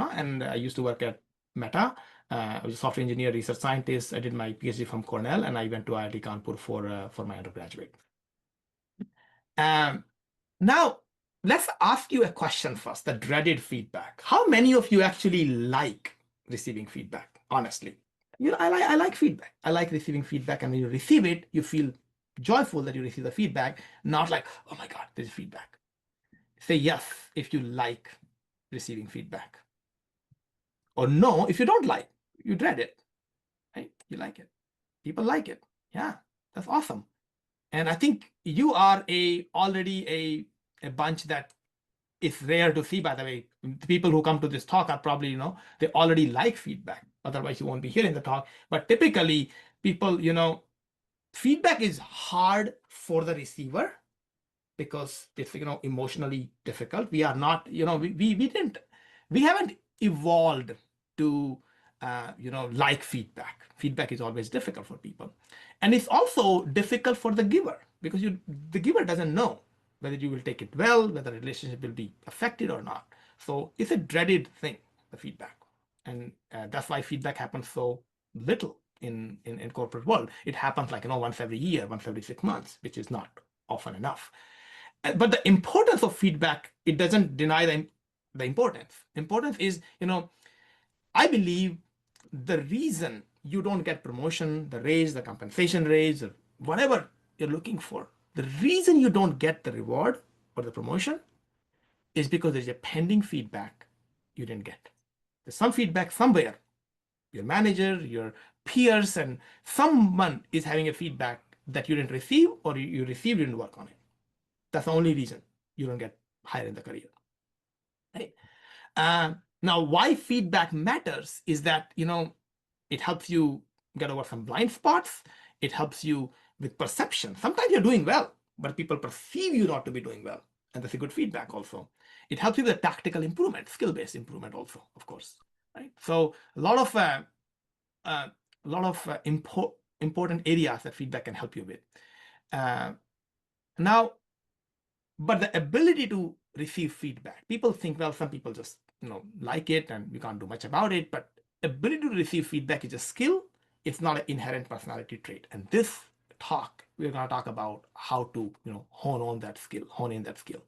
and I used to work at Meta. I was a software engineer, research scientist. I did my PhD from Cornell, and I went to IIT Kanpur for my undergraduate. Um, Now, let's ask you a question first, the dreaded feedback. How many of you actually like receiving feedback, honestly? I like feedback. I like receiving feedback, and when you receive it, you feel joyful that you receive the feedback, not like, oh my God, there's feedback. Say yes if you like receiving feedback. Or no if you don't like, you dread it, right? You like it. People like it. Yeah, that's awesome. And I think you are already a bunch that is rare to see, by the way. The people who come to this talk are probably, they already like feedback. Otherwise, you won't be hearing the talk. But typically, people, feedback is hard for the receiver because it's, emotionally difficult. We are not, we haven't evolved to, like feedback. Feedback is always difficult for people. And it's also difficult for the giver because the giver doesn't know whether you will take it well, whether the relationship will be affected or not. So it's a dreaded thing, the feedback. And that's why feedback happens so little in corporate world. It happens like, once every year, once every 6 months, which is not often enough. But the importance of feedback, it doesn't deny the importance. Importance is, I believe the reason you don't get promotion, the raise, the compensation raise, or whatever you're looking for, the reason you don't get the reward or the promotion is because there's a pending feedback you didn't get. There's some feedback somewhere. Your manager, your peers, and someone is having a feedback that you didn't receive, or you received, you didn't work on it. That's the only reason you don't get higher in the career. Right? Now, why feedback matters is that, it helps you get over some blind spots. It helps you with perception. Sometimes you're doing well, but people perceive you not to be doing well. And that's a good feedback also. It helps you with tactical improvement, skill-based improvement also, of course. Right? So a lot of important areas that feedback can help you with. Now, but the ability to receive feedback, people think, well, some people just like it and we can't do much about it. But ability to receive feedback is a skill. It's not an inherent personality trait. And this talk, we're going to talk about how to hone in that skill.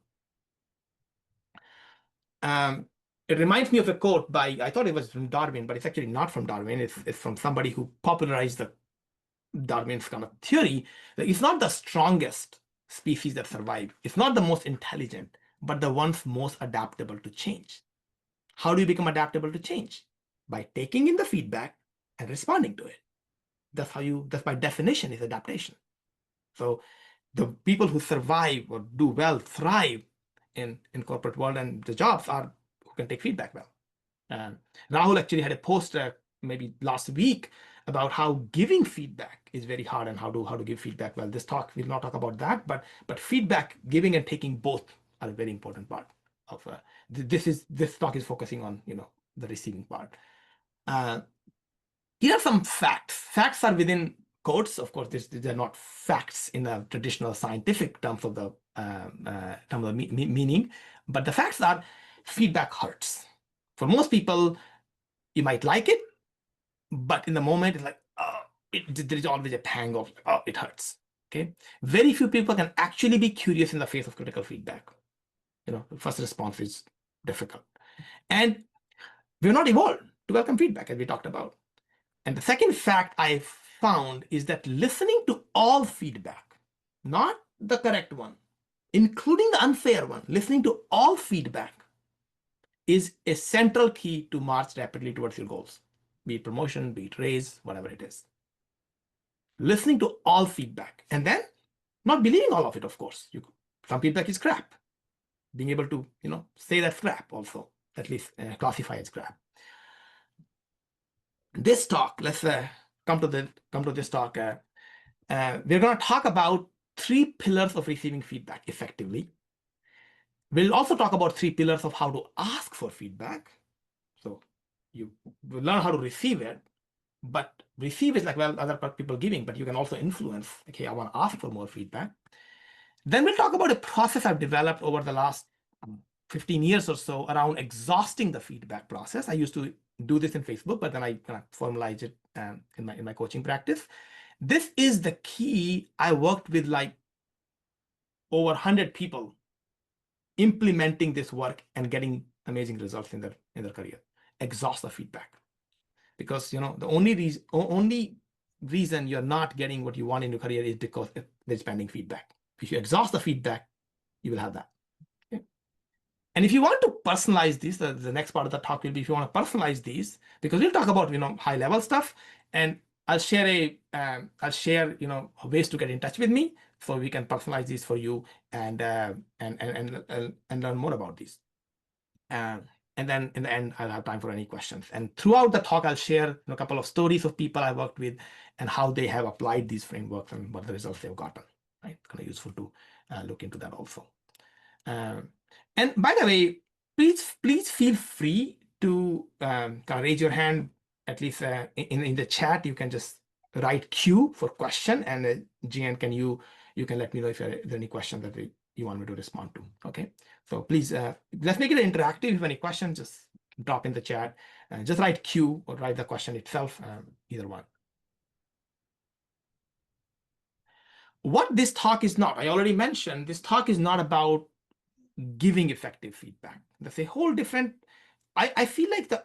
It reminds me of a quote by, I thought it was from Darwin, but it's actually not from Darwin. It's from somebody who popularized the Darwin's kind of theory that it's not the strongest species that survive. It's not the most intelligent, but the ones most adaptable to change. How do you become adaptable to change? By taking in the feedback and responding to it. That's by definition is adaptation. So the people who survive or do well, thrive in corporate world and the jobs are who can take feedback well. Rahul actually had a post maybe last week about how giving feedback is very hard and how to give feedback well. This talk will not talk about that, but feedback, giving and taking both are a very important part of this talk is focusing on the receiving part. Here are some facts. Facts are within quotes. Of course, they're not facts in the traditional scientific terms of the meaning, but the facts are feedback hurts. For most people, you might like it, but in the moment, it's like, there is always a pang of, it hurts. Okay. Very few people can actually be curious in the face of critical feedback. The first response is difficult. And we're not evolved to welcome feedback, as we talked about. And the second fact I found is that listening to all feedback, not the correct one, including the unfair one, listening to all feedback is a central key to march rapidly towards your goals, be it promotion, be it raise, whatever it is. Listening to all feedback and then not believing all of it, of course. Some feedback is crap. Being able to, say that's crap also, at least classify as crap. This talk, let's come to this talk. We're going to talk about 3 pillars of receiving feedback effectively. We'll also talk about 3 pillars of how to ask for feedback. So you will learn how to receive it, but receive is like, well, other people giving, but you can also influence. Okay, I want to ask for more feedback. Then we'll talk about a process I've developed over the last 15 years or so around exhausting the feedback process. I used to do this in Facebook, but then I kind of formalized it in my coaching practice. This is the key. I worked with like over 100 people implementing this work and getting amazing results in their career. Exhaust the feedback, because the only reason you're not getting what you want in your career is because there's pending feedback. If you exhaust the feedback, you will have that. Okay? And if you want to personalize this, the next part of the talk will be if you want to personalize these, because we'll talk about high level stuff, and I'll share ways to get in touch with me so we can personalize these for you and learn more about these. And then in the end, I'll have time for any questions. And throughout the talk, I'll share a couple of stories of people I worked with and how they have applied these frameworks and what the results they've gotten. Right? Kind of useful to look into that also. And by the way, please feel free to kind of raise your hand. At least in the chat, you can just write Q for question, and GN, you can let me know if there are any questions that you want me to respond to. Okay, so please let's make it interactive. If you have any questions, just drop in the chat. Just write Q or write the question itself, either one. What this talk is not, I already mentioned, this talk is not about giving effective feedback. That's a whole different. I feel like the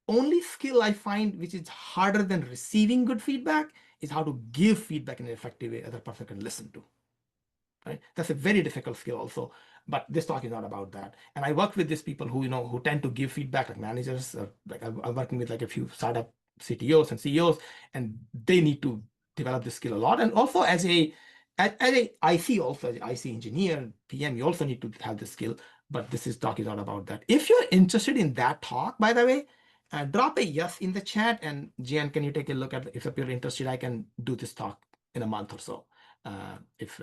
only skill I find which is harder than receiving good feedback is how to give feedback in an effective way other person can listen to. Right? That's a very difficult skill also, but this talk is not about that. And I work with these people who tend to give feedback, like managers. Like I'm working with like a few startup CTOs and CEOs, and they need to develop this skill a lot. And also as a IC, also as an IC engineer, PM, you also need to have this skill. But this talk is not about that. If you're interested in that talk, by the way, drop a yes in the chat. And Jian, can you take a look at if you're interested? I can do this talk in a month or so. If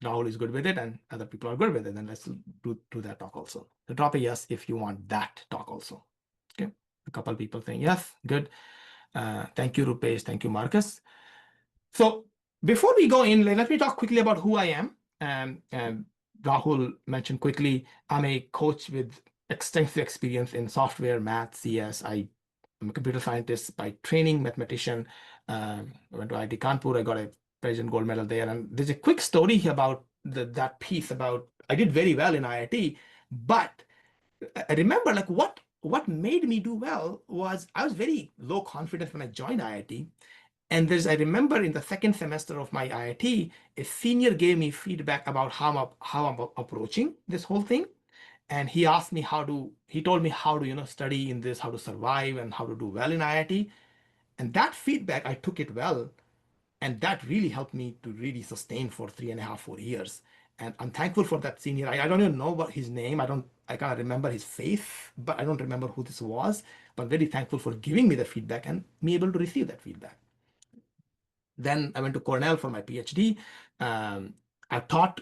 Rahul is good with it and other people are good with it, then let's do that talk also. So drop a yes if you want that talk also. Okay, a couple of people saying yes, good. Thank you, Rupesh. Thank you, Marcus. So before we go in, let me talk quickly about who I am. Rahul mentioned quickly, I'm a coach with extensive experience in software, math, CS. I'm a computer scientist by training, mathematician. I went to IIT Kanpur. I got a President Gold Medal there. And there's a quick story about that piece about I did very well in IIT, but I remember like what made me do well was I was very low confidence when I joined IIT. And I remember in the second semester of my IIT, a senior gave me feedback about how I'm approaching this whole thing. And he asked me he told me how to, study in this, how to survive and how to do well in IIT. And that feedback, I took it well. And that really helped me to really sustain for 3.5, 4 years. And I'm thankful for that senior. I don't even know what his name. I can't remember his face, but I don't remember who this was. But very thankful for giving me the feedback and me able to receive that feedback. Then I went to Cornell for my PhD. I taught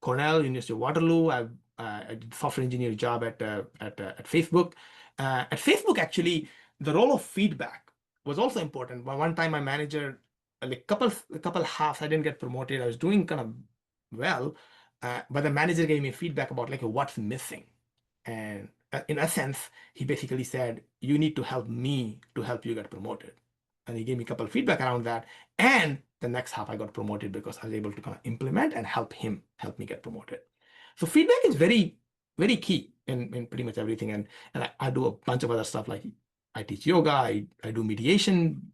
Cornell, University of Waterloo. I did software engineering job at Facebook. At Facebook, actually, the role of feedback was also important. But one time, my manager, like couple halves, I didn't get promoted. I was doing kind of well, but the manager gave me feedback about like what's missing. And in essence, he basically said, "You need to help me to help you get promoted." And he gave me a couple of feedback around that. And the next half I got promoted because I was able to kind of implement and help me get promoted. So feedback is very, very key in pretty much everything. And I do a bunch of other stuff like I teach yoga, I do mediation,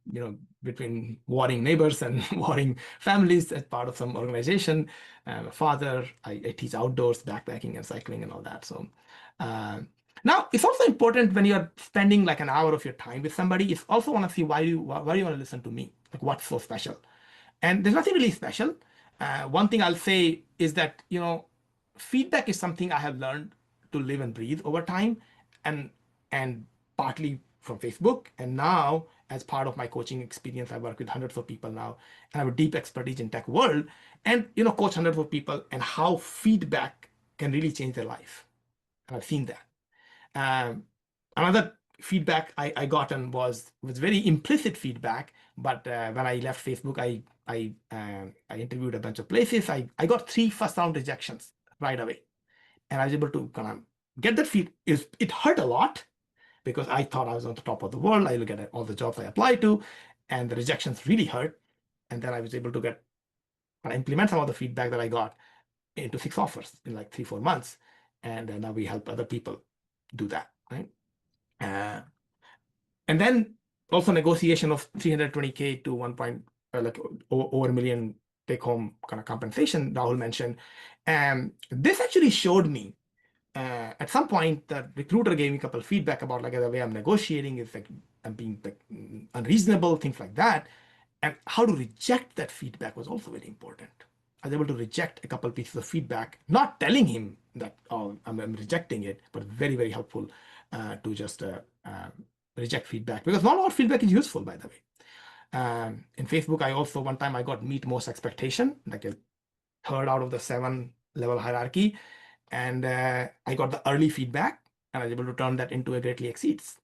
between warring neighbors and warring families as part of some organization. I'm a father, I teach outdoors, backpacking and cycling and all that. So now, it's also important when you're spending like an hour of your time with somebody, you also want to see why do you want to listen to me? Like what's so special? And there's nothing really special. One thing I'll say is that, feedback is something I have learned to live and breathe over time, and partly from Facebook. And now, as part of my coaching experience, I work with hundreds of people now, and I have a deep expertise in tech world, and coach hundreds of people, and how feedback can really change their life. And I've seen that. Another feedback I gotten was very implicit feedback, but when I left Facebook, I interviewed a bunch of places. I got 3 first round rejections right away. And I was able to kind of get that feed. It hurt a lot because I thought I was on the top of the world. I look at all the jobs I applied to, and the rejections really hurt. And then I was able to get and implement some of the feedback that I got into 6 offers in like 3-4 months. And now we help other people do that, right? Uh, and then also negotiation of 320K to 1 point, like over a million take home kind of compensation Rahul mentioned. And this actually showed me at some point the recruiter gave me a couple of feedback about like the way I'm negotiating is like I'm being like unreasonable, things like that. And how to reject that feedback was also very important. I was able to reject a couple pieces of feedback, not telling him that, oh, I'm rejecting it, but very, very helpful to just reject feedback, because not all feedback is useful, by the way. In Facebook, I also, one time I got meet most expectation, like a third out of the 7-level hierarchy. And I got the early feedback, and I was able to turn that into a greatly exceeds.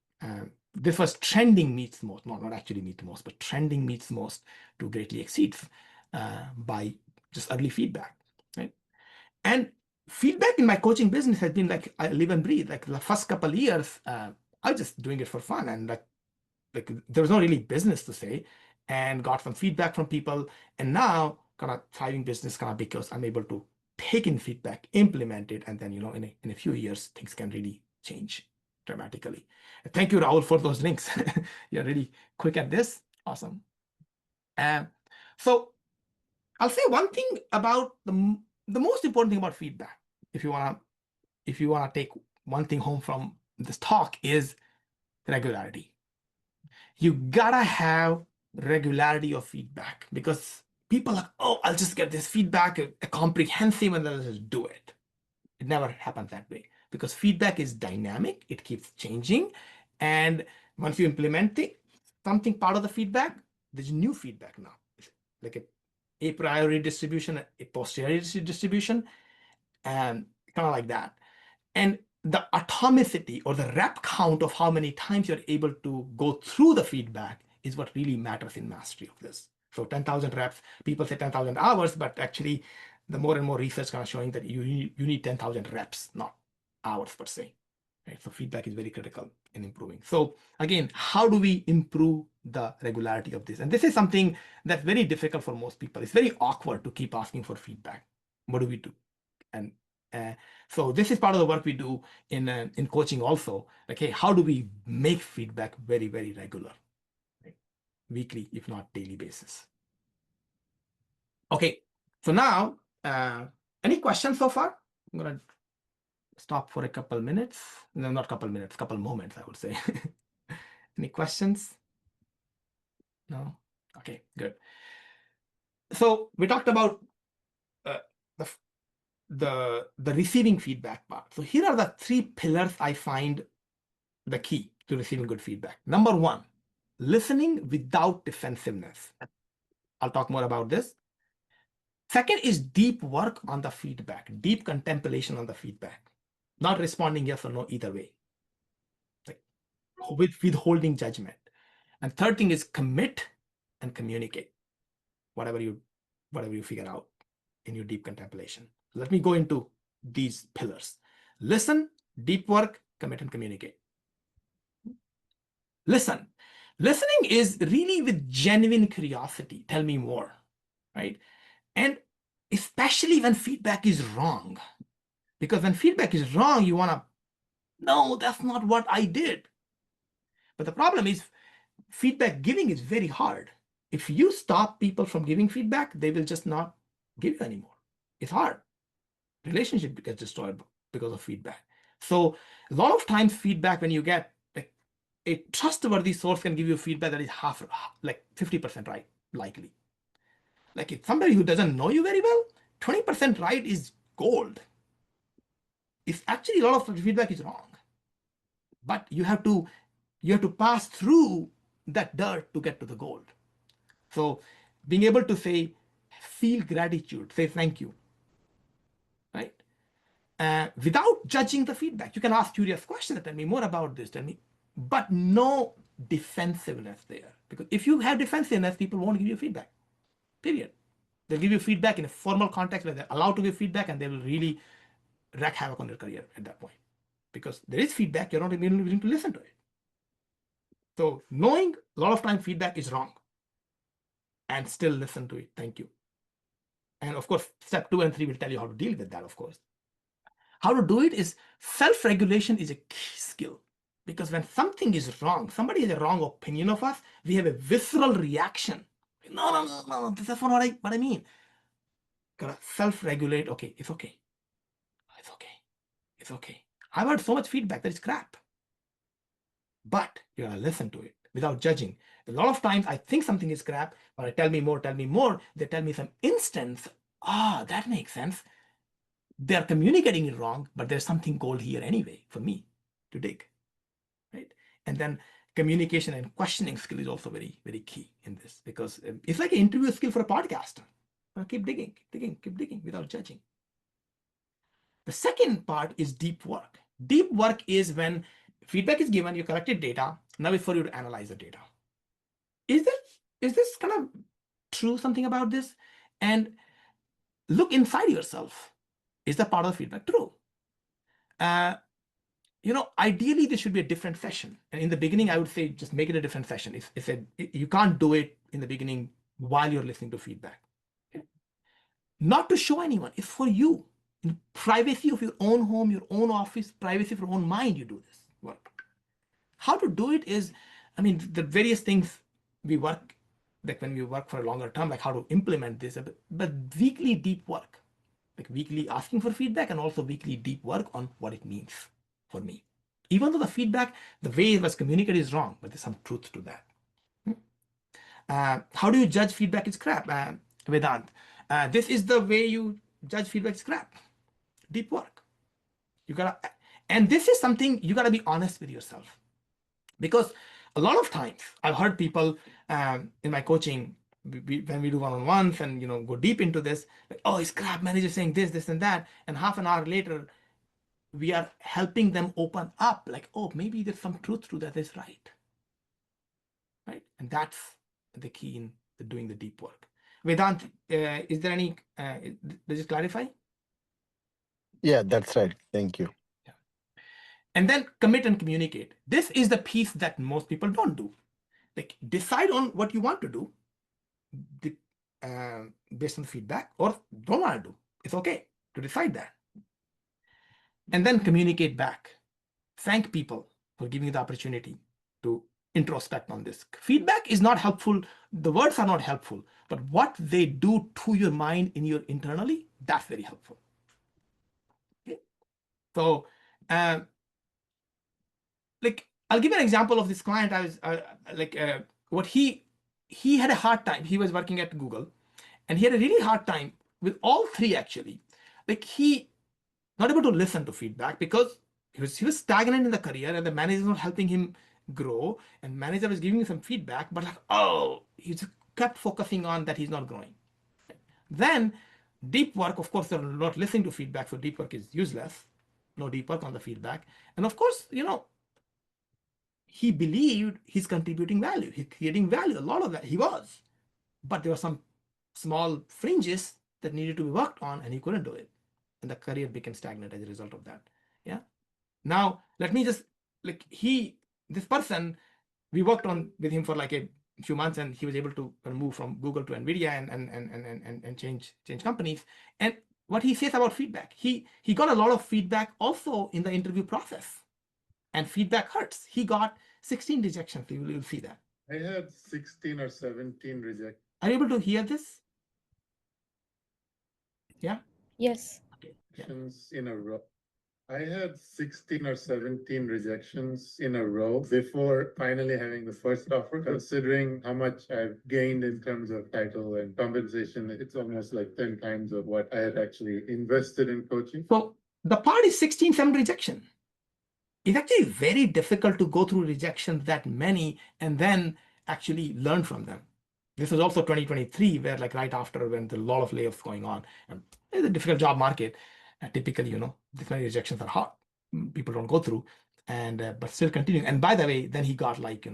This was trending meets most, not actually meet most, but trending meets most to greatly exceeds by just early feedback, right? And feedback in my coaching business has been like I live and breathe. Like the first couple of years, I was just doing it for fun, and like there was no really business to say, and got some feedback from people. And now kind of thriving business kind of because I'm able to take in feedback, implement it, and then in a few years things can really change dramatically. Thank you, Rahul, for those links. You're really quick at this. Awesome. So I'll say one thing about the most important thing about feedback, if you wanna take one thing home from this talk, is regularity. You gotta have regularity of feedback, because people are, oh, I'll just get this feedback, a comprehensive, and then I'll just do it. It never happens that way, because feedback is dynamic, it keeps changing. And once you implement something part of the feedback, there's new feedback now. It's like a priori distribution, a posteriori distribution, and kind of like that. And the atomicity or the rep count of how many times you're able to go through the feedback is what really matters in mastery of this. So 10,000 reps, people say 10,000 hours, but actually the more and more research kind of showing that you need 10,000 reps, not hours per se. Right? So feedback is very critical in improving. So again, how do we improve the regularity of this? And this is something that's very difficult for most people. It's very awkward to keep asking for feedback. What do we do? And so this is part of the work we do in coaching also. Like, hey, how do we make feedback very, very regular, right? Weekly, if not daily basis. Okay, so now, any questions so far? I'm gonna stop for a couple minutes. No, not couple minutes, couple moments, I would say. Any questions? No? Okay, good. So we talked about uh, the receiving feedback part. So here are the 3 pillars I find the key to receiving good feedback. Number 1, listening without defensiveness. I'll talk more about this. Second is deep work on the feedback, deep contemplation on the feedback, not responding yes or no either way, like with withholding judgment. And third thing is commit and communicate whatever you figure out in your deep contemplation. Let me go into these pillars. Listen, deep work, commit, and communicate. Listen. Listening is really with genuine curiosity. Tell me more, right? And especially when feedback is wrong. Because when feedback is wrong, you want to, no, that's not what I did. But the problem is feedback giving is very hard. If you stop people from giving feedback, they will just not give you anymore. It's hard. Relationship gets destroyed because of feedback. So a lot of times feedback, when you get a trustworthy source, can give you feedback that is like 50% right, likely. Like if somebody who doesn't know you very well, 20% right is gold. If actually a lot of feedback is wrong, but you have to pass through that dirt to get to the gold. So being able to say, feel gratitude, say thank you, right? Without judging the feedback. You can ask curious questions, tell me more about this, tell me, but no defensiveness there. Because if you have defensiveness, people won't give you feedback, period. They'll give you feedback in a formal context where they're allowed to give feedback, and they will really wreak havoc on your career at that point, because there is feedback, you're not willing to listen to it. So knowing a lot of time feedback is wrong and still listen to it. Thank you. And of course, step 2 and 3 will tell you how to deal with that, of course. How to do it is self-regulation is a key skill, because when something is wrong, somebody has a wrong opinion of us, we have a visceral reaction. No, this is not what I mean. Gotta self-regulate. Okay, it's okay. It's okay. It's okay. I've heard so much feedback that is crap. But you gotta listen to it without judging. A lot of times I think something is crap, but I tell me more. They tell me some instance. That makes sense. They're communicating it wrong, but there's something gold here anyway for me to dig. Right? And then communication and questioning skill is also very, very key in this, because it's like an interview skill for a podcaster. Keep digging without judging. The second part is deep work. Deep work is when feedback is given, you collected data, now it's for you to analyze the data. Is this kind of true, something about this? And look inside yourself. Is that part of the feedback true? Ideally, this should be a different session. And in the beginning, I would say just make it a different session. If you can't do it in the beginning while you're listening to feedback. Okay? Not to show anyone, it's for you. In privacy of your own home, your own office, privacy of your own mind, you do this work. How to do it is, the various things we work, like when we work for a longer term, like how to implement this, but weekly deep work, like weekly asking for feedback and also weekly deep work on what it means for me. Even though the feedback, the way it was communicated is wrong, but there's some truth to that. How do you judge feedback is crap? Vedant, this is the way you judge feedback is crap. Deep work. And this is something you gotta be honest with yourself, because a lot of times I've heard people in my coaching, when we do one-on-ones and go deep into this, like, oh, it's crap, manager saying this and that, and half an hour later we are helping them open up, like, oh, maybe there's some truth to that, is right? And that's the key in doing the deep work. Vedant, is there any, does it clarify? Yeah, that's right. Thank you. Yeah. And then commit and communicate. This is the piece that most people don't do. Like, decide on what you want to do based on feedback, or don't want to do. It's okay to decide that. And then communicate back. Thank people for giving you the opportunity to introspect on this. Feedback is not helpful. The words are not helpful, but what they do to your mind in your internally, that's very helpful. Okay? So, like, I'll give you an example of this client. I was what he had a hard time. He was working at Google, and he had a really hard time with all three, actually. Like, he not able to listen to feedback because he was stagnant in the career, and the manager was not helping him grow, and manager was giving him some feedback, but he just kept focusing on that he's not growing. Then deep work, of course, they're not listening to feedback, so deep work is useless. No deep work on the feedback. And of course, he believed he's contributing value, he's creating value, a lot of that he was, but there were some small fringes that needed to be worked on, and he couldn't do it, and the career became stagnant as a result of that. Yeah. Now let me just, like, this person, we worked on with him for like a few months, and he was able to move from Google to Nvidia and change companies. And what he says about feedback, he got a lot of feedback also in the interview process, and feedback hurts. He got 16 rejections. You'll see that. I had 16 or 17 rejections. Are you able to hear this? Yeah? Yes. Okay. Yeah. In a row. I had 16 or 17 rejections in a row before finally having the first offer. Considering how much I've gained in terms of title and compensation, it's almost like 10 times of what I had actually invested in coaching. So the part is 16, 7 rejection. It's actually very difficult to go through rejections that many and then actually learn from them. This was also 2023, where like right after when there a lot of layoffs going on, and it's a difficult job market. Typically, these many rejections are hard. People don't go through, and but still continuing. And by the way, then he got like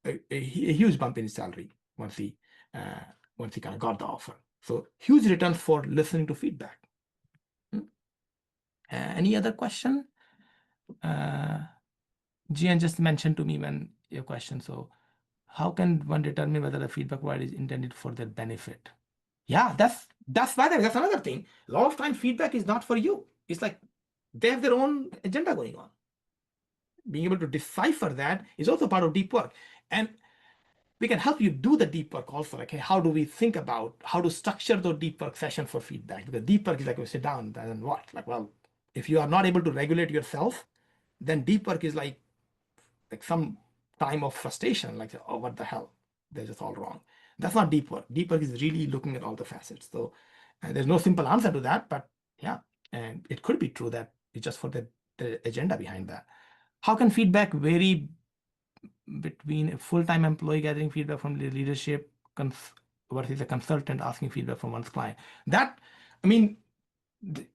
a huge bump in his salary once he kind of got the offer. So huge returns for listening to feedback. Any other question? Gian just mentioned to me when your question. So how can one determine whether the feedback provided is intended for their benefit? Yeah, that's another thing. A lot of times feedback is not for you. It's like they have their own agenda going on. Being able to decipher that is also part of deep work. And we can help you do the deep work also. Like, hey, how do we think about how to structure those deep work sessions for feedback? Because deep work is like we sit down and what? Like, well, if you are not able to regulate yourself, then deep work is like some time of frustration, like, oh, what the hell? They're just all wrong. That's not deep work. Deep work is really looking at all the facets. So there's no simple answer to that, but yeah, and it could be true that it's just for the agenda behind that. How can feedback vary between a full-time employee gathering feedback from the leadership versus a consultant asking feedback from one's client? That, I mean, the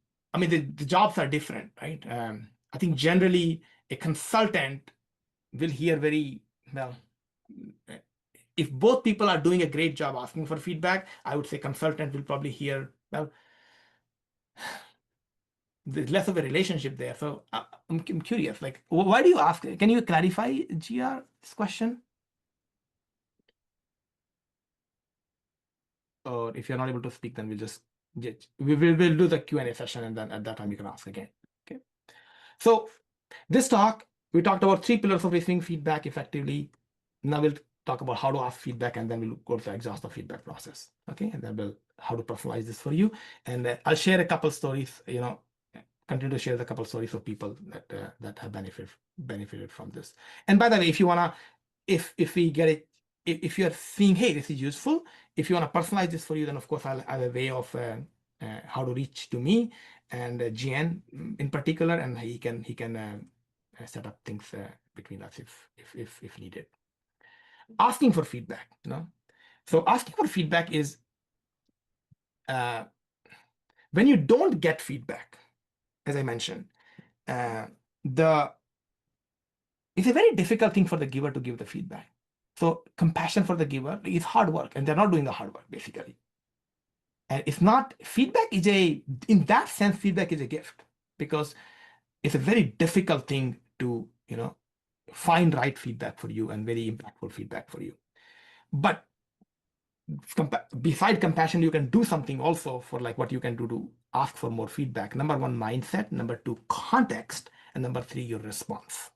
jobs are different, right? I think generally a consultant will hear very well. If both people are doing a great job asking for feedback, I would say consultant will probably hear, well, there's less of a relationship there. So I'm curious, like, why do you ask? Can you clarify, GR, this question? Or if you're not able to speak, then we'll do the Q&A session, and then at that time you can ask again. Okay. So this talk, we talked about 3 pillars of receiving feedback effectively. Now we'll talk about how to ask feedback, and then we'll go to the exhaustive feedback process. Okay, and then we'll how to personalize this for you. And I'll share a couple stories. Continue to share the couple stories of people that have benefited from this. And by the way, if you wanna, if we get it, if you're seeing, hey, this is useful. If you want to personalize this for you, then of course I'll have a way of how to reach to me and GN in particular, and he can set up things between us if needed. Asking for feedback, So asking for feedback is when you don't get feedback, as I mentioned, it's a very difficult thing for the giver to give the feedback. So compassion for the giver is hard work, and they're not doing the hard work basically. And it's not, feedback is in that sense, feedback is a gift, because it's a very difficult thing to, find right feedback for you and very impactful feedback for you. But beside compassion, you can do something also for like what you can do to ask for more feedback. Number 1, mindset. Number 2, context. And number 3, your response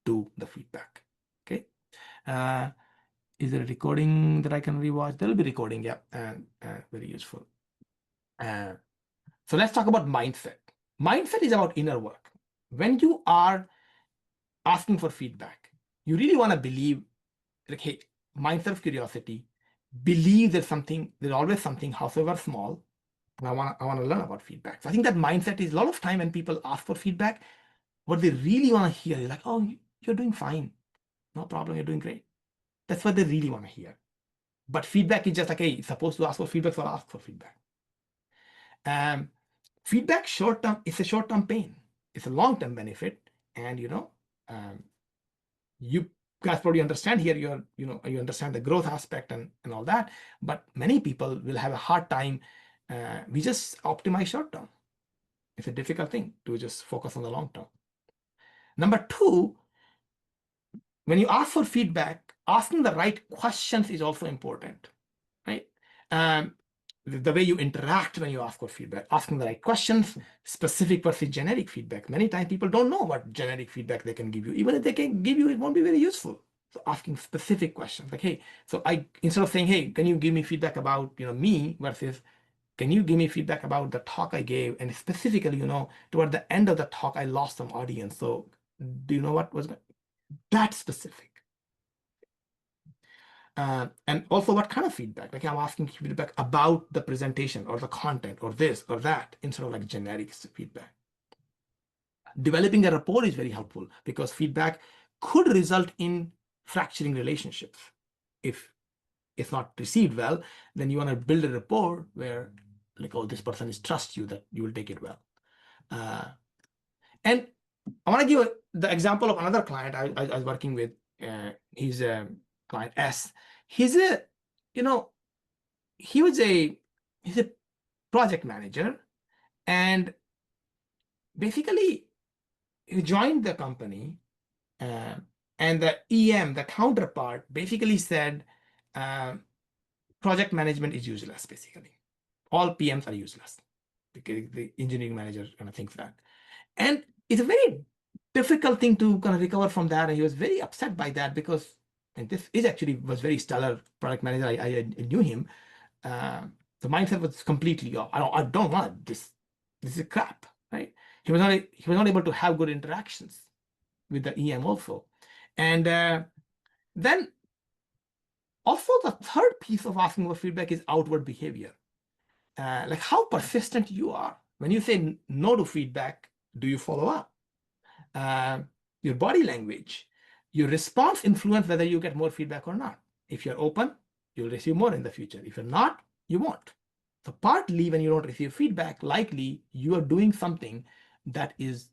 to the feedback. Okay. Is there a recording that I can rewatch? There'll be recording. Yeah. Very useful. So let's talk about mindset. Mindset is about inner work. When you are asking for feedback, you really want to believe, like, hey, mindset of curiosity, believe there's always something, however small, and I want to learn about feedback. So I think that mindset is a lot of time when people ask for feedback, what they really want to hear is like, oh, you're doing fine. No problem, you're doing great. That's what they really want to hear. But feedback is just like, hey, you're supposed to ask for feedback, so I'll ask for feedback. Feedback short-term, it's a short-term pain. It's a long-term benefit. And you guys probably understand here, you understand the growth aspect and all that, but many people will have a hard time. We just optimize short-term. It's a difficult thing to just focus on the long-term. Number 2, when you ask for feedback, asking the right questions is also important, right? The way you interact when you ask for feedback, asking the right questions, specific versus generic feedback. Many times people don't know what generic feedback they can give you. Even if they can give you, it won't be very useful. So asking specific questions, like, hey, so instead of saying, hey, can you give me feedback about me, versus can you give me feedback about the talk I gave? And specifically, toward the end of the talk, I lost some audience. So do you know what was that specific? And also what kind of feedback? Like, I'm asking feedback about the presentation or the content or this or that, instead of like generic feedback. Developing a rapport is very helpful, because feedback could result in fracturing relationships. If it's not received well, then you want to build a rapport where, like, oh, this person trusts you, that you will take it well. And I want to give the example of another client I was working with. He's a client S. He's a, he's a project manager, and basically he joined the company, uh, and the EM, the counterpart, basically said project management is useless. Basically, all PMs are useless because the engineering manager kind of thinks that, and it's a very difficult thing to kind of recover from that. And he was very upset by that because, and this is actually was very stellar product manager. I knew him. Uh, the mindset was completely off. I don't want this. This is crap, right? He was not able to have good interactions with the EM also, and then also the third piece of asking for feedback is outward behavior. Like how persistent you are. When you say no to feedback, do you follow up? Your body language, your response influence whether you get more feedback or not. If you're open, you'll receive more in the future. If you're not, you won't. So partly when you don't receive feedback, likely you are doing something that is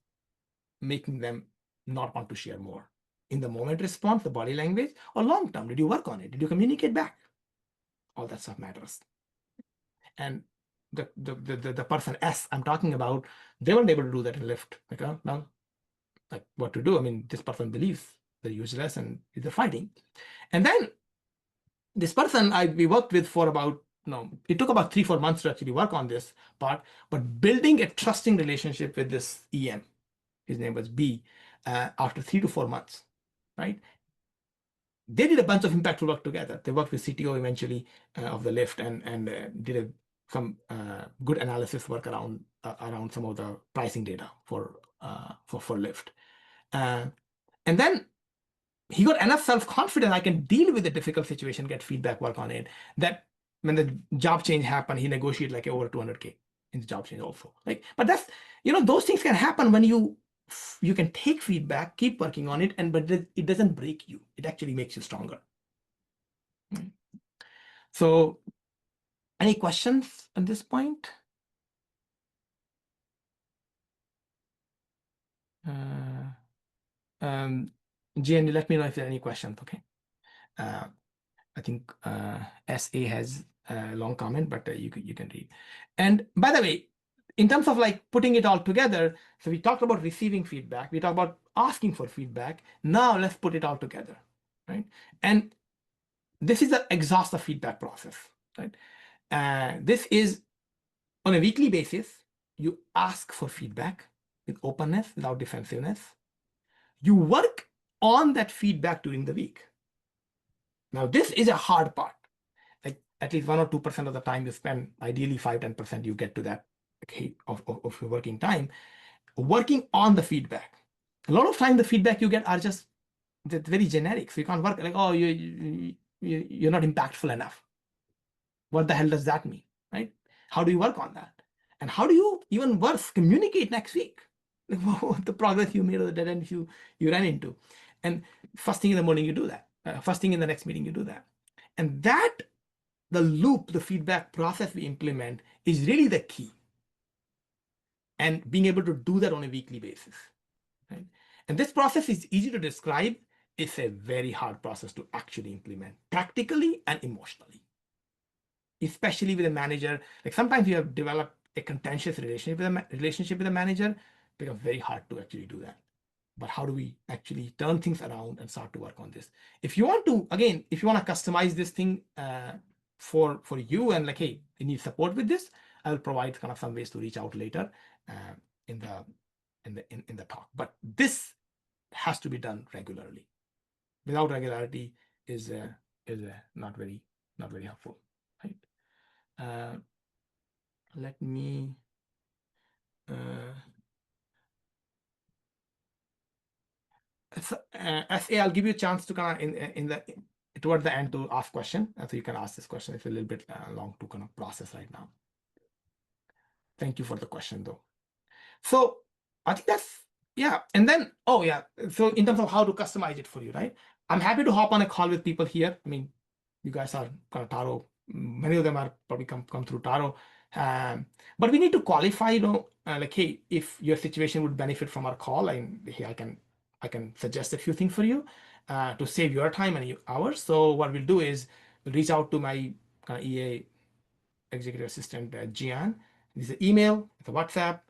making them not want to share more. In the moment response, the body language, or long term, did you work on it? Did you communicate back? All that stuff matters. And the person S I'm talking about, they weren't able to do that in Lyft. Like, now, like what to do? I mean, this person believes they're useless and they're fighting. And then this person we worked with for about, it took about 3-4 months to actually work on this part, but building a trusting relationship with this EM, his name was B, after 3 to 4 months, right? They did a bunch of impactful work together. They worked with CTO eventually of the Lyft and did some good analysis work around some of the pricing data for Lyft. And then he got enough self-confidence, I can deal with the difficult situation, get feedback, work on it, that when the job change happened, he negotiated like over 200K in the job change also. Like, but that's, those things can happen when you can take feedback, keep working on it, but it doesn't break you. It actually makes you stronger. So any questions at this point? Gian, let me know if there are any questions, okay? I think SA has a long comment, but you can read. And by the way, in terms of like putting it all together, so we talked about receiving feedback, we talked about asking for feedback. Now let's put it all together, right? And this is the exhaustive feedback process, right? This is on a weekly basis. You ask for feedback with openness, without defensiveness. You work on that feedback during the week. Now, this is a hard part. Like at least 1 or 2% of the time you spend, ideally 5-10% you get to that of your working time, working on the feedback. A lot of time the feedback you get are just very generic. So you can't work like, oh, you're not impactful enough. What the hell does that mean, right? How do you work on that? And how do you, even worse, communicate next week? Like what the progress you made or the dead end you ran into. And first thing in the morning you do that. First thing in the next meeting you do that. And that, the loop, the feedback process we implement is really the key. And being able to do that on a weekly basis, right? And this process is easy to describe. It's a very hard process to actually implement practically and emotionally, especially with a manager. Like sometimes you have developed a contentious relationship with a manager, it becomes very hard to actually do that. But how do we actually turn things around and start to work on this? If you want to, again, if you want to customize this thing for you and like, hey, you need support with this, I will provide kind of some ways to reach out later in the talk. But this has to be done regularly. Without regularity is not very helpful, right? Let me. SA, I'll give you a chance to kind of toward the end to ask question. So you can ask this question. It's a little bit long to kind of process right now. Thank you for the question though. So I think that's, yeah. And then, oh yeah. So in terms of how to customize it for you, right? I'm happy to hop on a call with people here. I mean, you guys are kind of Taro. Many of them are probably come through Taro. But we need to qualify, like, hey, if your situation would benefit from our call, and hey, I can suggest a few things for you to save your time and hours. So what we'll do is we'll reach out to my EA executive assistant, Gian. It's an email, it's a WhatsApp.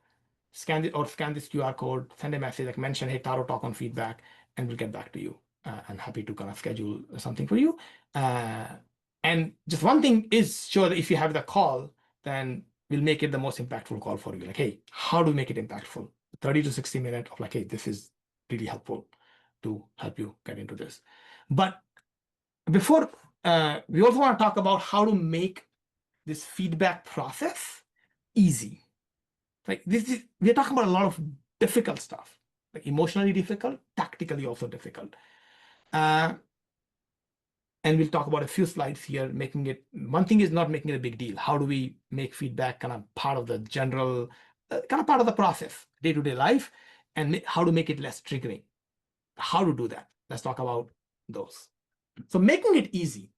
scan this QR code, send a message like mention, hey, Taro, talk on feedback, and we'll get back to you. I'm happy to kind of schedule something for you. And just one thing is sure that if you have the call, then we'll make it the most impactful call for you. Like, hey, how do we make it impactful? 30 to 60 minutes of like, hey, this is really helpful to help you get into this. But before, we also want to talk about how to make this feedback process easy. Like we're talking about a lot of difficult stuff, like emotionally difficult, tactically also difficult. And we'll talk about a few slides here, making it, one thing is not making it a big deal. How do we make feedback kind of part of the general, kind of part of the process, day-to-day life, and how to make it less triggering? How to do that? Let's talk about those. So making it easy.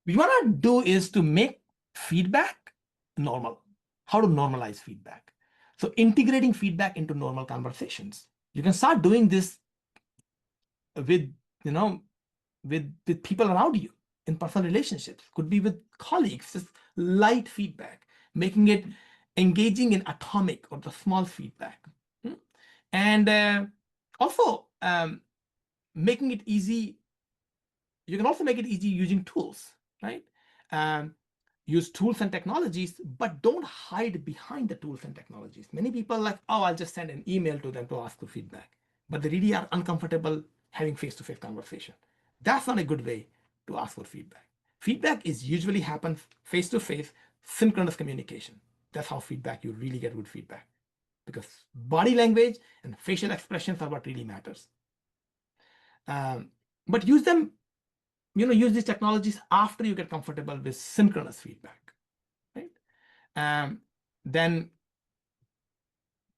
What we want to do is to make feedback normal. How to normalize feedback. So integrating feedback into normal conversations. You can start doing this with, with people around you in personal relationships. Could be with colleagues, just light feedback, making it engaging in atomic or the small feedback. And also making it easy. You can also make it easy using tools, right? Use tools and technologies, but don't hide behind the tools and technologies. Many people are like, oh, I'll just send an email to them to ask for feedback, but they really are uncomfortable having face-to-face conversation. That's not a good way to ask for feedback. Feedback is usually happens face-to-face, synchronous communication. That's how feedback, you really get good feedback, because body language and facial expressions are what really matters. But use them, use these technologies after you get comfortable with synchronous feedback, right? Then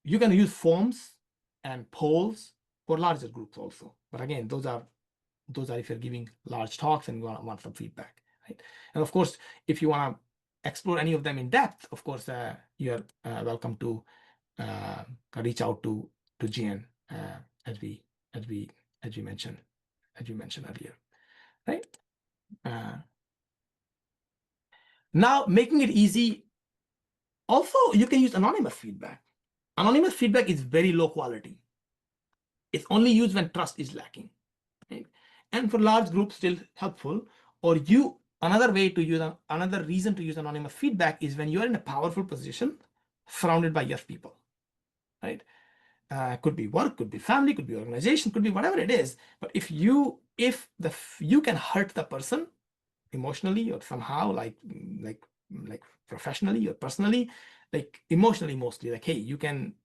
you can use forms and polls for larger groups also. But again, those are if you're giving large talks and you want some feedback, right? And of course, if you want to explore any of them in depth, of course, you're welcome to reach out to Gian, as we mentioned earlier, right? Now, making it easy. Also, you can use anonymous feedback. Anonymous feedback is very low quality. It's only used when trust is lacking, right? And for large groups, still helpful. Or another reason to use anonymous feedback is when you're in a powerful position, surrounded by yes people, right? Could be work, could be family, could be organization, could be whatever it is. But if you can hurt the person emotionally or somehow, like professionally or personally, like emotionally mostly, like, hey, you can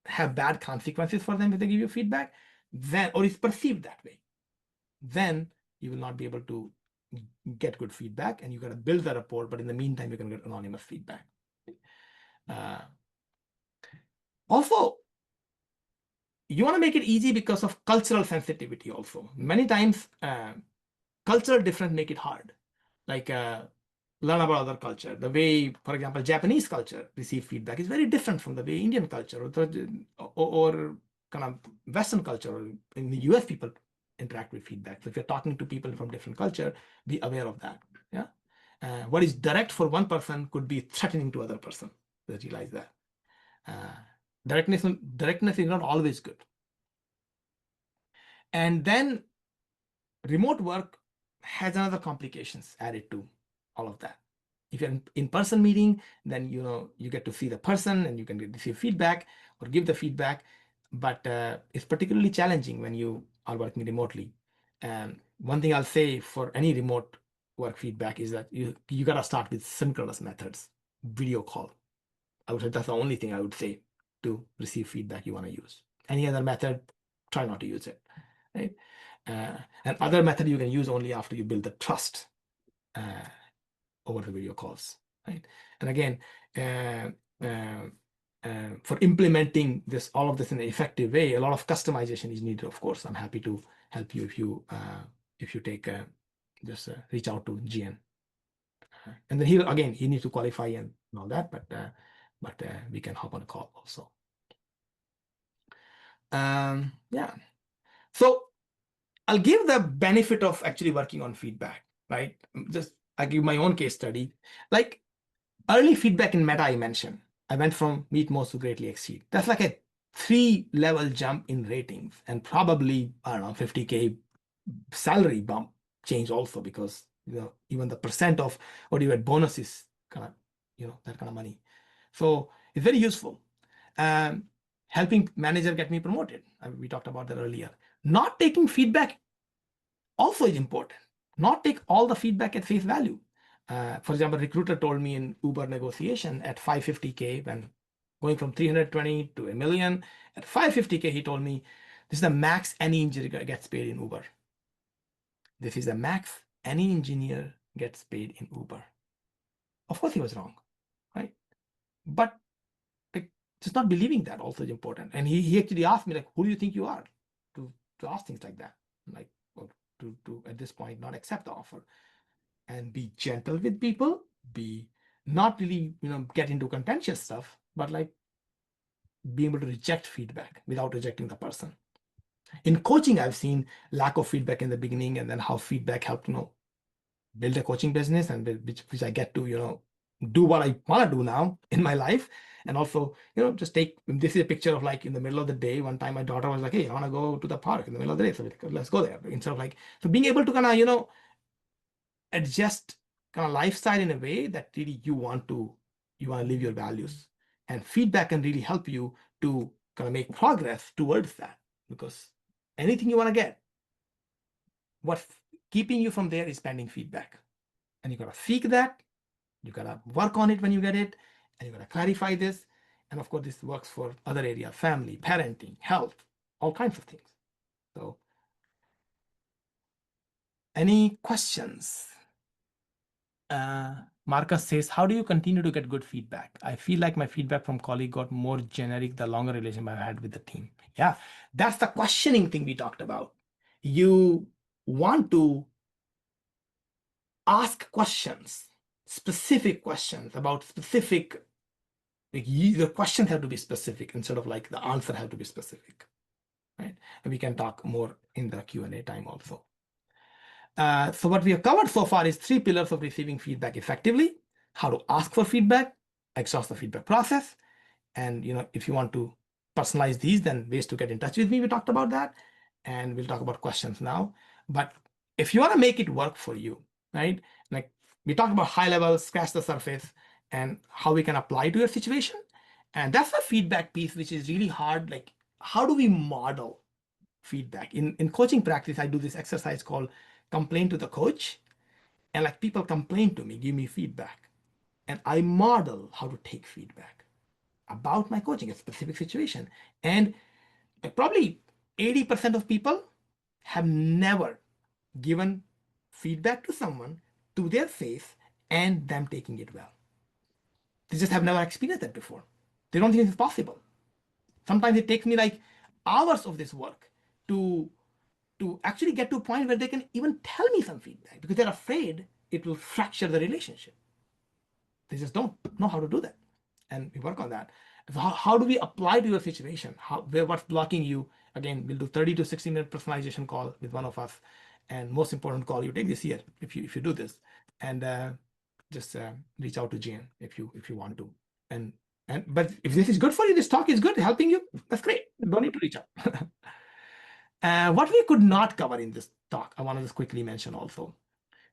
have bad consequences for them if they give you feedback, then, or it's perceived that way, then you will not be able to get good feedback, and you got to build that rapport. But in the meantime, you can get anonymous feedback. Also, you want to make it easy because of cultural sensitivity also. Many times, cultural difference make it hard. Like, learn about other culture. The way, for example, Japanese culture receive feedback is very different from the way Indian culture or kind of Western culture, or in the US people interact with feedback. So if you're talking to people from different culture, be aware of that. Yeah. What is direct for one person could be threatening to other person. Just realize that. Directness is not always good. And then remote work has another complications added to all of that. If you're in person meeting, then you get to see the person and you can receive feedback or give the feedback. But it's particularly challenging when you are working remotely. One thing I'll say for any remote work feedback is that you gotta start with synchronous methods, video call. I would say that's the only thing I would say to receive feedback you want to use. Any other method, try not to use it, right? And other method you can use only after you build the trust over the video calls, right? And again, for implementing all of this in an effective way, a lot of customization is needed. Of course, I'm happy to help you if you take just reach out to Gian. And then he needs to qualify and all that, but we can hop on a call also. Yeah. So I'll give the benefit of actually working on feedback, right? I give my own case study. Like early feedback in Meta I mentioned, I went from meet most to greatly exceed. That's like a 3-level jump in ratings, and probably, I don't know, 50K salary bump change also, because even the percent of what you had bonus is kind of that kind of money. So it's very useful. Helping manager get me promoted. We talked about that earlier. Not taking feedback also is important. Not take all the feedback at face value. For example, recruiter told me in Uber negotiation at 550K, when going from 320 to a million, at 550K, he told me, this is the max any engineer gets paid in Uber. This is the max any engineer gets paid in Uber. Of course, he was wrong, right? But like, just not believing that also is important. And he actually asked me, like, who do you think you are to ask things like that? Like, well, to at this point not accept the offer. And be gentle with people, be not really, get into contentious stuff, but like be able to reject feedback without rejecting the person. In coaching, I've seen lack of feedback in the beginning, and then how feedback helped, build a coaching business, and which I get to, do what I want to do now in my life. And also, just take, this is a picture of like in the middle of the day. One time my daughter was like, hey, I want to go to the park in the middle of the day. So let's go there. Instead of like, so being able to kind of, adjust kind of lifestyle in a way that really you want to live your values. And feedback can really help you to kind of make progress towards that, because anything you want to get, what's keeping you from there is pending feedback. And you got to seek that, you got to work on it when you get it, and you got to clarify this. And of course, this works for other areas: family, parenting, health, all kinds of things. So any questions? Marcus says, how do you continue to get good feedback? I feel like my feedback from colleague got more generic the longer relationship I've had with the team. Yeah, that's the questioning thing we talked about. You want to ask questions, specific questions about specific, like the questions have to be specific instead of like the answer have to be specific, right? And we can talk more in the Q&A time also. So what we have covered so far is 3 pillars of receiving feedback effectively: how to ask for feedback, exhaust the feedback process, and if you want to personalize these, then ways to get in touch with me. We talked about that, and we'll talk about questions now. But if you want to make it work for you, right? Like we talked about high level, scratch the surface, and how we can apply to your situation. And that's the feedback piece, which is really hard. Like, how do we model feedback? In coaching practice, I do this exercise called complain to the coach. And like people complain to me, give me feedback, and I model how to take feedback about my coaching, a specific situation. And probably 80% of people have never given feedback to someone to their face and them taking it well. They just have never experienced that before. They don't think it's possible. Sometimes it takes me like hours of this work to actually get to a point where they can even tell me some feedback, because they're afraid it will fracture the relationship. They just don't know how to do that. And we work on that. So how do we apply to your situation? What's blocking you? Again, we'll do 30 to 60-minute personalization call with one of us. And most important call you take this year if you do this. And just reach out to Jane if you want to. But if this is good for you, this talk is good, helping you, that's great. Don't need to reach out. What we could not cover in this talk, I want to just quickly mention also.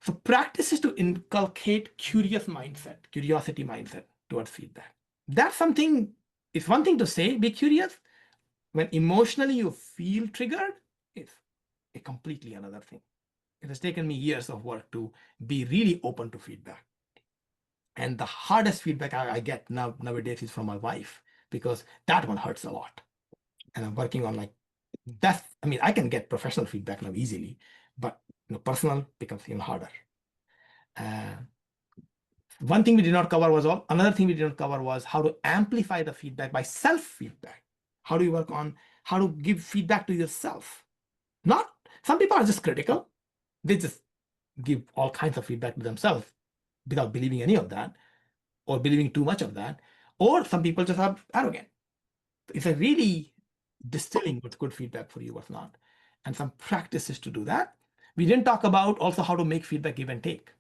So practice is to inculcate curiosity mindset towards feedback. That's something, it's one thing to say, be curious. When emotionally you feel triggered, it's a completely another thing. It has taken me years of work to be really open to feedback. And the hardest feedback I get nowadays is from my wife, because that one hurts a lot. And I'm working on like that. I mean, I can get professional feedback now easily, but personal becomes even harder. One thing we did not cover was another thing we did not cover was how to amplify the feedback by self-feedback. How do you work on how to give feedback to yourself? Not, some people are just critical. They just give all kinds of feedback to themselves without believing any of that, or believing too much of that. Or some people just are arrogant. It's a really distilling what's good feedback for you, what's not. And some practices to do that. We didn't talk about also how to make feedback give and take.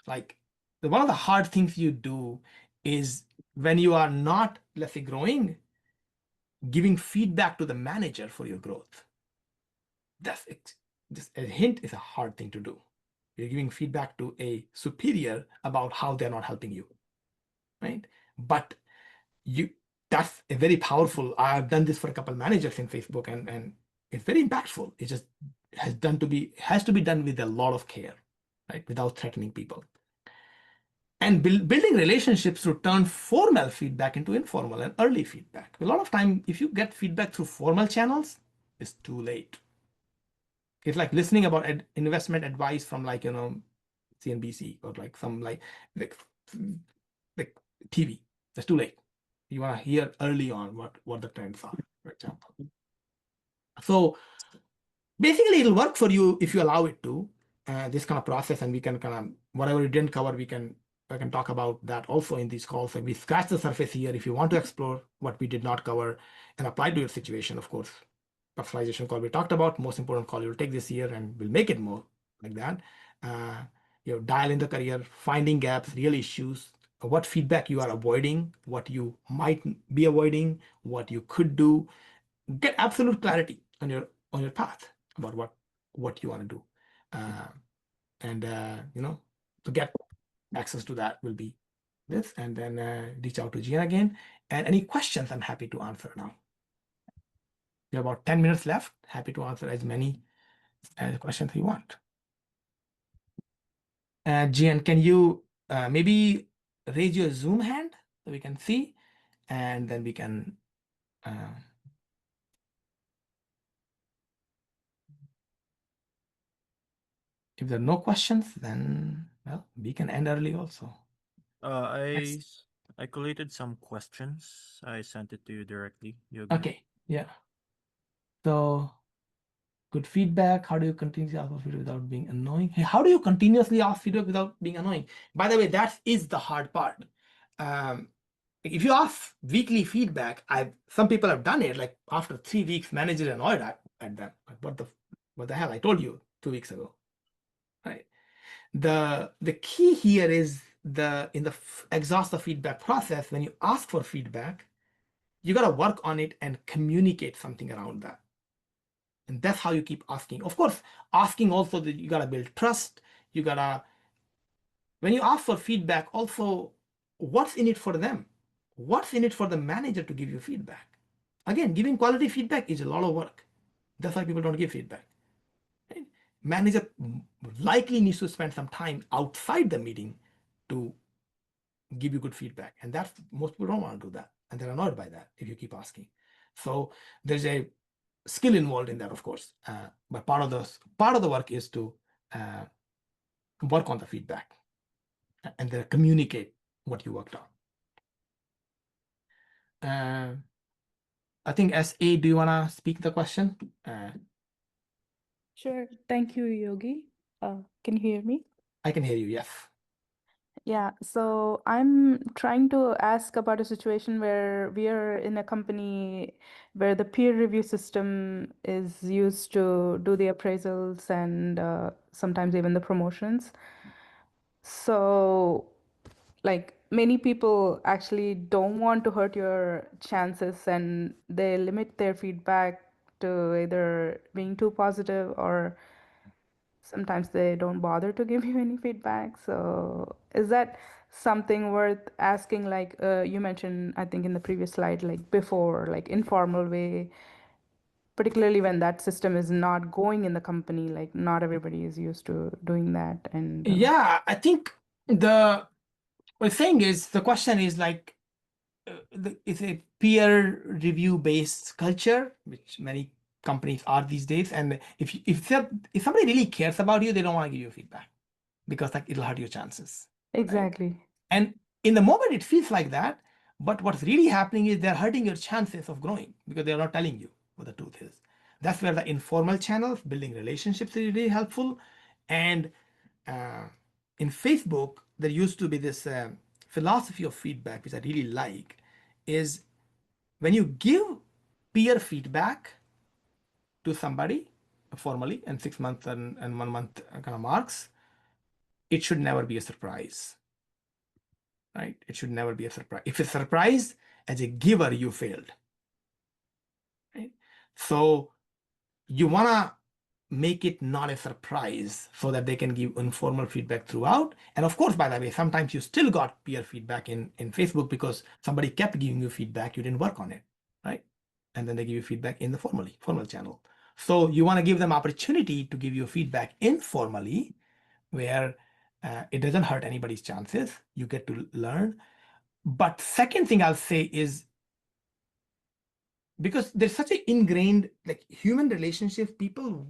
Like one of the hard things you do is when you are not, let's say, growing, giving feedback to the manager for your growth. Just a hint is a hard thing to do. You're giving feedback to a superior about how they're not helping you, right? But that's a very powerful. I've done this for a couple of managers in Facebook, and it's very impactful. It just has to be done with a lot of care, right? Without threatening people. And building relationships to turn formal feedback into informal and early feedback. A lot of time, if you get feedback through formal channels, it's too late. It's like listening about investment advice from, like, CNBC, or like some like TV. That's too late. You want to hear early on what the trends are, for example. So basically, it'll work for you if you allow it to, this kind of process, and we can kind of, whatever we didn't cover, I can talk about that also in these calls. So we scratch the surface here. If you want to explore what we did not cover and apply to your situation, of course, personalization call we talked about, most important call you'll take this year, and we'll make it more like that. Dial in the career, finding gaps, real issues, what feedback you are avoiding, what you might be avoiding, what you could do. Get absolute clarity on your path about what you want to do, and to get access to that will be this, and then reach out to Gian again. And any questions, I'm happy to answer now. We have about 10 minutes left. Happy to answer as many questions you want. Gian, can you maybe raise your Zoom hand so we can see, and then we can. If there are no questions, then, well, we can end early also. I collated some questions. I sent it to you directly, Yogi. Okay, yeah. So, good feedback. How do you continuously ask for feedback without being annoying? Hey, how do you continuously ask feedback without being annoying? By the way, that is the hard part. If you ask weekly feedback, some people have done it. Like after 3 weeks, manager annoyed at them. Like, what the hell? I told you 2 weeks ago, right? The key here is in the exhaust the feedback process. When you ask for feedback, you got to work on it and communicate something around that. And that's how you keep asking. Of course, asking also that you got to build trust. When you ask for feedback, also, what's in it for them? What's in it for the manager to give you feedback? Again, giving quality feedback is a lot of work. That's why people don't give feedback. Right? Manager likely needs to spend some time outside the meeting to give you good feedback. And that's, most people don't want to do that. And they're annoyed by that if you keep asking. So there's a skill involved in that, of course. But part of the work is to work on the feedback and then communicate what you worked on. I think SA, do you want to speak the question? Sure. Thank you, Yogi. Can you hear me? I can hear you, yes. Yeah, so I'm trying to ask about a situation where we are in a company where the peer review system is used to do the appraisals and sometimes even the promotions. So, like, many people actually don't want to hurt your chances and they limit their feedback to either being too positive, or sometimes they don't bother to give you any feedback. So is that something worth asking? Like you mentioned, I think in the previous slide, like before, like informal way, particularly when that system is not going in the company, like not everybody is used to doing that. And Yeah, I think the thing is, the question is like, it's a peer review based culture, which many companies are these days. And if somebody really cares about you, they don't want to give you feedback because like it'll hurt your chances. Right? exactly. And in the moment, it feels like that. But what's really happening is they're hurting your chances of growing because they're not telling you what the truth is. That's where the informal channels, building relationships, is really helpful. And in Facebook, there used to be this philosophy of feedback, which I really like, is when you give peer feedback to somebody formally and 6 months and 1 month kind of marks, it should never be a surprise. right? It should never be a surprise. If it's a surprise, as a giver, you failed, right? So you want to make it not a surprise so that they can give informal feedback throughout. And of course, by the way, sometimes you still got peer feedback in Facebook because somebody kept giving you feedback, you didn't work on it, right? And then they give you feedback in the formal channel. So you want to give them opportunity to give you feedback informally, where it doesn't hurt anybody's chances. You get to learn. But second thing I'll say is, because there's such an ingrained, like, human relationships, people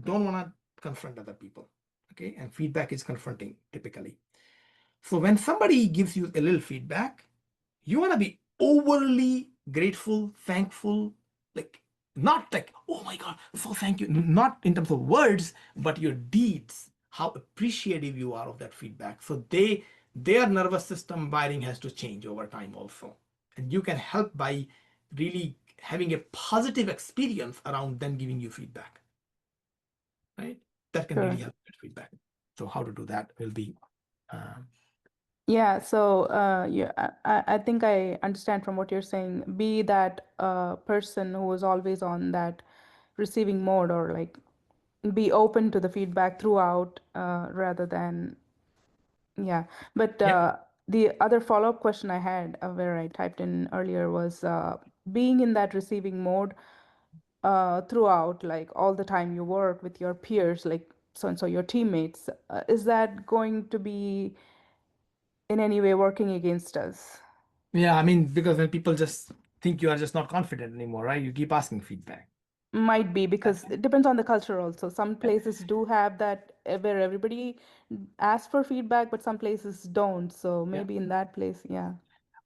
don't want to confront other people, okay? And feedback is confronting typically. So when somebody gives you a little feedback, you want to be overly grateful, thankful, like, not like, oh my God, so thank you, not in terms of words, but your deeds, how appreciative you are of that feedback. So their nervous system wiring has to change over time also. And you can help by really having a positive experience around them giving you feedback, right? That can really Sure. help with feedback. So how to do that will be Yeah, so yeah, I think I understand from what you're saying. Be that person who is always on that receiving mode, or like be open to the feedback throughout, rather than, yeah. But yeah. the other follow-up question I had, where I typed in earlier, was being in that receiving mode throughout, like all the time you work with your peers, like so and so your teammates. Is that going to be in any way working against us? Yeah, I mean, because when people just think you are just not confident anymore, right? You keep asking feedback. Might be, because it depends on the culture also. Some places do have that where everybody asks for feedback, but some places don't. So Yeah. maybe in that place, yeah.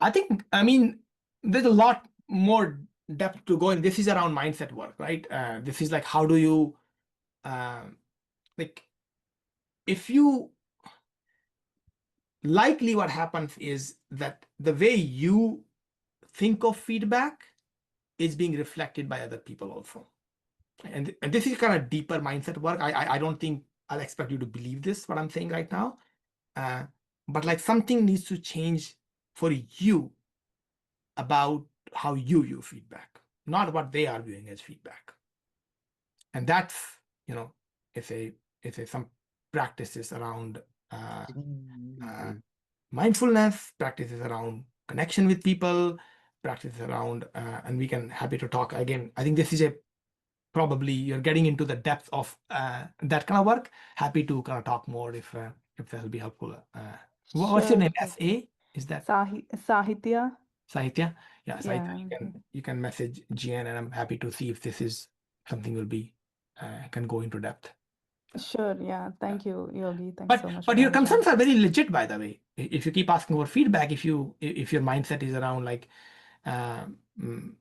I mean, there's a lot more depth to go in. This is around mindset work, right? This is like, how do you, like, if you, likely what happens is that the way you think of feedback is being reflected by other people also. And this is kind of deeper mindset work. I don't think I'll expect you to believe this, what I'm saying right now. But like, something needs to change for you about how you view feedback, not what they are viewing as feedback. And that's, it's a some practices around mindfulness, practices around connection with people, practices around, and we can happy to talk again. I think this is probably you're getting into the depth of that kind of work. Happy to kind of talk more if that'll be helpful. What's your Sure, name? sure. SA? Is that Sahitya? Sahitya? Yeah, Sahitya. Yeah. You can message GN, and I'm happy to see if this is something will be can go into depth. Sure, yeah. Thank you, Yogi. Thanks But so much but for your having me. concerns are very legit, by the way. If you keep asking for feedback, if your mindset is around like mm,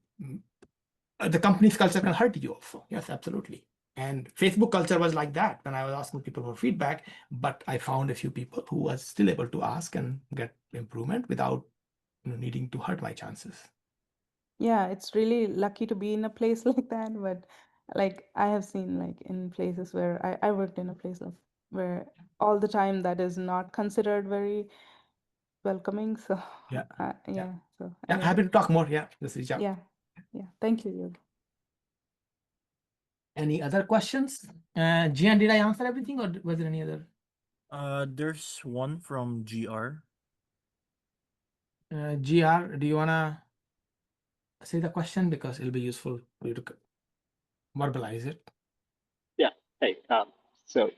the company's culture can hurt you also. Yes, absolutely. And Facebook culture was like that when I was asking people for feedback, but I found a few people who was still able to ask and get improvement without needing to hurt my chances. Yeah, it's really lucky to be in a place like that. But like I have seen, like in places where I worked in a place like where all the time that is not considered very welcoming. So Yeah. yeah. So Yeah, anyway, happy to talk more. Yeah, just reach out. yeah. Yeah. Thank you, Yogi. Any other questions? Gian, did I answer everything, or was there any other? There's one from GR. GR, do you wanna say the question, because it'll be useful for you to verbalize it? Yeah. Hey. So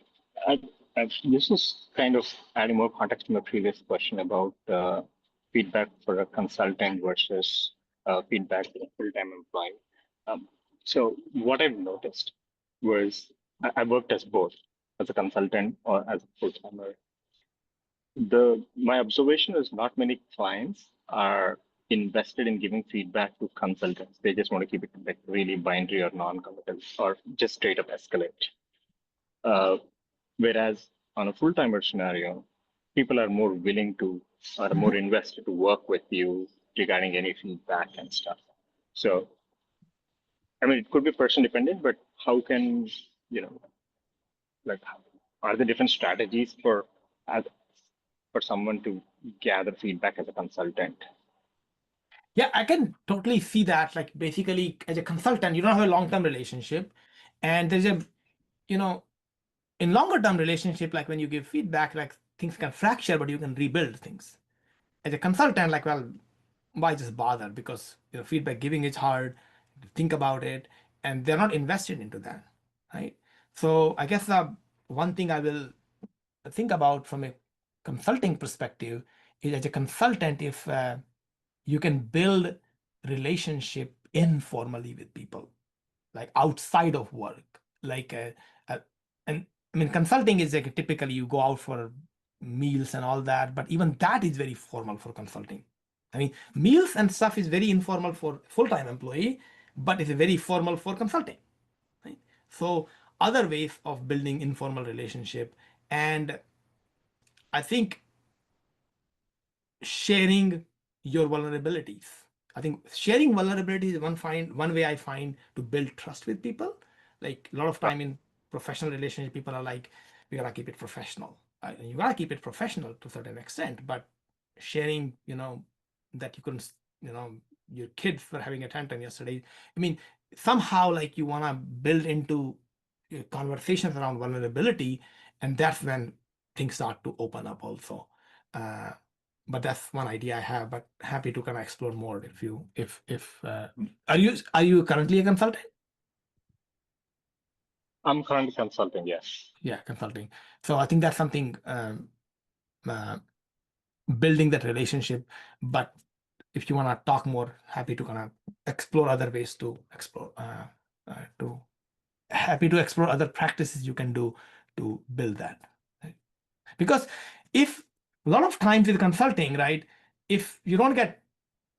this is kind of adding more context to my previous question about feedback for a consultant versus feedback for a full-time employee. So what I've noticed was I worked as both, as a consultant or as a full-timer. My observation is not many clients are invested in giving feedback to consultants. They just want to keep it like really binary or non-committal or just straight up escalate. Whereas on a full-timer scenario, people are more willing to or more invested to work with you regarding any feedback and stuff. So, I mean, it could be person dependent, but how can, like, are there different strategies for someone to gather feedback as a consultant? Yeah, I can totally see that. Like basically, as a consultant, you don't have a long-term relationship, and there's a, you know, in longer-term relationship, like when you give feedback, like things can fracture, but you can rebuild things. As a consultant, like, well, why just bother? Because feedback giving is hard. Think about it, and they're not invested into that, right? So I guess one thing I will think about from a consulting perspective is, as a consultant, if you can build relationship informally with people, like outside of work, like and I mean, consulting is like typically you go out for meals and all that, but even that is very formal for consulting. I mean, meals and stuff is very informal for full-time employee, but it's very formal for consulting, right? So other ways of building informal relationship, and I think sharing your vulnerabilities. I think sharing vulnerabilities is one way I find to build trust with people. Like a lot of time in professional relationship, people are like, we gotta keep it professional. And you gotta keep it professional to a certain extent, but sharing, that you couldn't, your kids were having a tantrum yesterday. I mean, somehow like you wanna build into conversations around vulnerability, and that's when things start to open up also. Uh, but that's one idea I have, but happy to kind of explore more if are you currently a consultant? I'm currently consulting, yes. Yeah, consulting. So I think that's something, uh, building that relationship. But if you want to talk more, happy to kind of explore other ways to explore, to happy to explore other practices you can do to build that. Right? Because if a lot of times with consulting, right, if you don't get,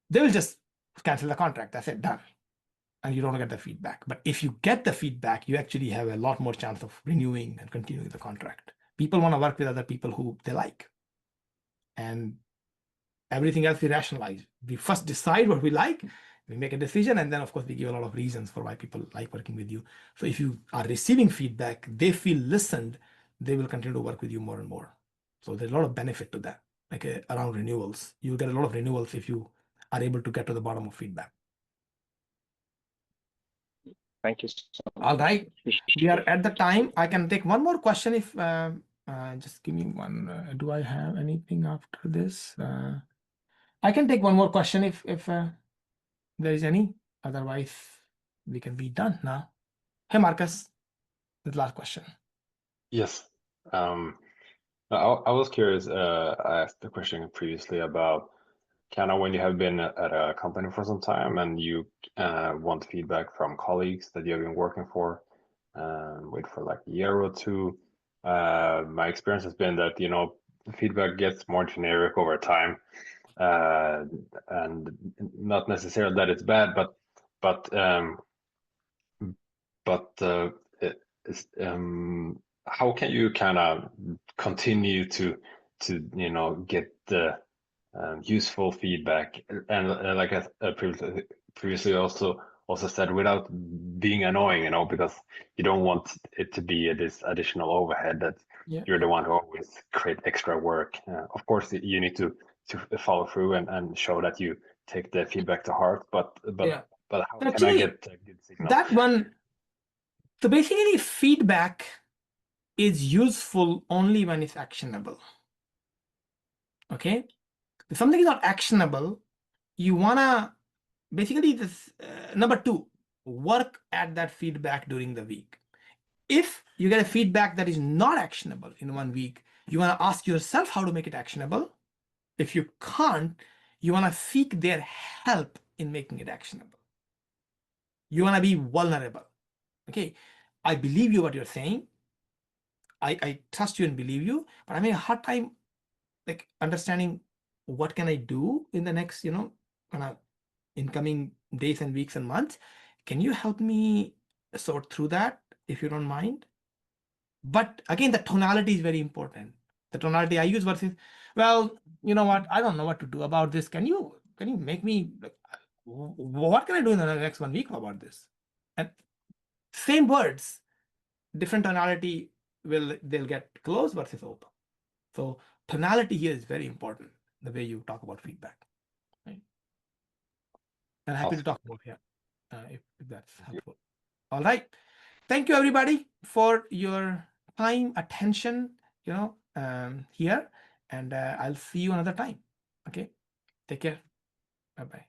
they will just cancel the contract. That's it, done. And you don't get the feedback. But if you get the feedback, you actually have a lot more chance of renewing and continuing the contract. People want to work with other people who they like. And everything else we rationalize. We first decide what we like, we make a decision, and then of course we give a lot of reasons for why people like working with you. So if you are receiving feedback, they feel listened, they will continue to work with you more and more. So there's a lot of benefit to that. Like around renewals, you get a lot of renewals if you are able to get to the bottom of feedback. Thank you so much. All right, we are at the time. I can take one more question if just give me one. Do I have anything after this? I can take one more question if there is any. Otherwise, we can be done now. Hey, Marcus, the last question. Yes. I was curious. I asked the question previously about kind of when you have been at a company for some time and you want feedback from colleagues that you have been working for, with for like a year or two. My experience has been that, feedback gets more generic over time, and not necessarily that it's bad, but how can you kind of continue to get the useful feedback and like I previously also said, without being annoying, because you don't want it to be this additional overhead that you're the one who always create extra work. Of course, you need to follow through and show that you take the feedback to heart, but how can I get a good signal? That one. So basically, feedback is useful only when it's actionable. Okay, if something is not actionable, you wanna basically this number two, work at that feedback during the week. If you get a feedback that is not actionable in 1 week, you want to ask yourself how to make it actionable. If you can't, you want to seek their help in making it actionable. You want to be vulnerable. Okay, I believe you what you're saying. I trust you and believe you, but I'm having a hard time like understanding what can I do in the next, kind of incoming days and weeks and months. Can you help me sort through that if you don't mind? But again, the tonality is very important. The tonality I use versus, well, you know what? I don't know what to do about this. Can you make me like, what can I do in the next 1 week about this? And same words, different tonality they'll get close versus open. So tonality here is very important. the way you talk about feedback. Right? And happy to talk more here if that's helpful. All right. Thank you, everybody, for your time, attention, here. And I'll see you another time. Okay. Take care. Bye-bye.